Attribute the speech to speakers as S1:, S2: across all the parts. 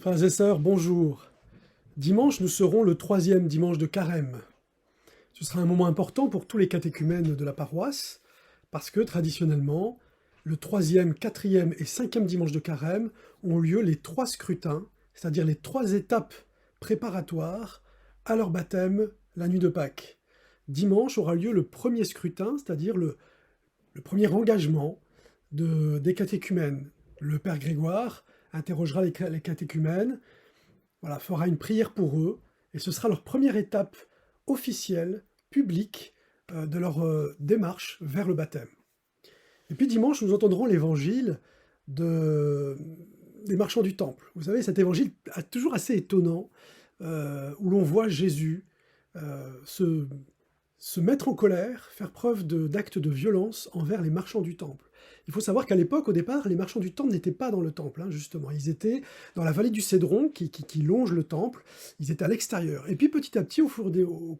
S1: Frères et sœurs, bonjour. Dimanche, nous serons le troisième dimanche de Carême. Ce sera un moment important pour tous les catéchumènes de la paroisse, parce que traditionnellement, le troisième, quatrième et cinquième dimanche de Carême ont lieu les trois scrutins, c'est-à-dire les trois étapes préparatoires à leur baptême la nuit de Pâques. Dimanche aura lieu le premier scrutin, c'est-à-dire le premier engagement des catéchumènes. Le Père Grégoire interrogera les catéchumènes, voilà, fera une prière pour eux, et ce sera leur première étape officielle, publique, de leur démarche vers le baptême. Et puis dimanche, nous entendrons l'évangile des marchands du temple. Vous savez, cet évangile est toujours assez étonnant, où l'on voit Jésus se mettre en colère, faire preuve d'actes de violence envers les marchands du temple. Il faut savoir qu'à l'époque, au départ, les marchands du temple n'étaient pas dans le temple, justement. Ils étaient dans la vallée du Cédron, qui longe le temple. Ils étaient à l'extérieur. Et puis petit à petit, au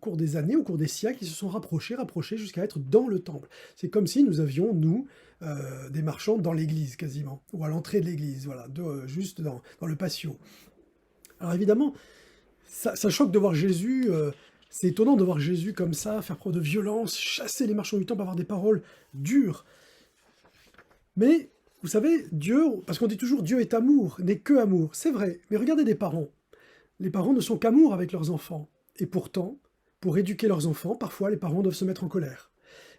S1: cours des années, au cours des siècles, ils se sont rapprochés jusqu'à être dans le temple. C'est comme si nous avions, nous, des marchands dans l'église, quasiment, ou à l'entrée de l'église, voilà, juste dans le patio. Alors évidemment, ça choque de voir Jésus... c'est étonnant de voir Jésus comme ça, faire preuve de violence, chasser les marchands du temple, avoir des paroles dures. Mais, vous savez, Dieu, parce qu'on dit toujours Dieu est amour, n'est que amour, c'est vrai, mais regardez des parents. Les parents ne sont qu'amour avec leurs enfants. Et pourtant, pour éduquer leurs enfants, parfois les parents doivent se mettre en colère.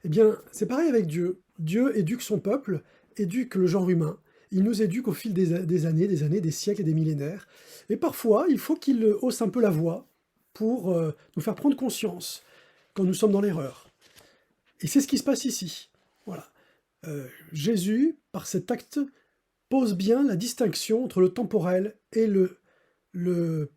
S1: Eh bien, c'est pareil avec Dieu. Dieu éduque son peuple, éduque le genre humain. Il nous éduque au fil des années, des siècles et des millénaires. Et parfois, il faut qu'il hausse un peu la voix pour nous faire prendre conscience quand nous sommes dans l'erreur. Et c'est ce qui se passe ici. Voilà. Jésus, par cet acte, pose bien la distinction entre le temporel et le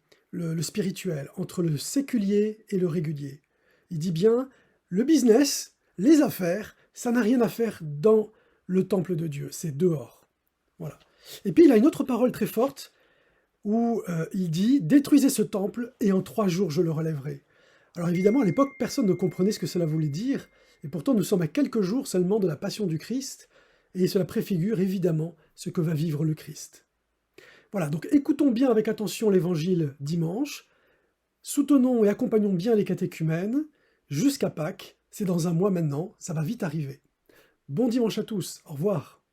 S1: spirituel, entre le séculier et le régulier. Il dit bien, le business, les affaires, ça n'a rien à faire dans le temple de Dieu, c'est dehors. Voilà. Et puis il a une autre parole très forte, où il dit « Détruisez ce temple, et en 3 jours je le relèverai ». Alors évidemment, à l'époque, personne ne comprenait ce que cela voulait dire, et pourtant nous sommes à quelques jours seulement de la passion du Christ, et cela préfigure évidemment ce que va vivre le Christ. Voilà, donc écoutons bien avec attention l'évangile dimanche, soutenons et accompagnons bien les catéchumènes, jusqu'à Pâques, c'est dans un mois maintenant, ça va vite arriver. Bon dimanche à tous, au revoir.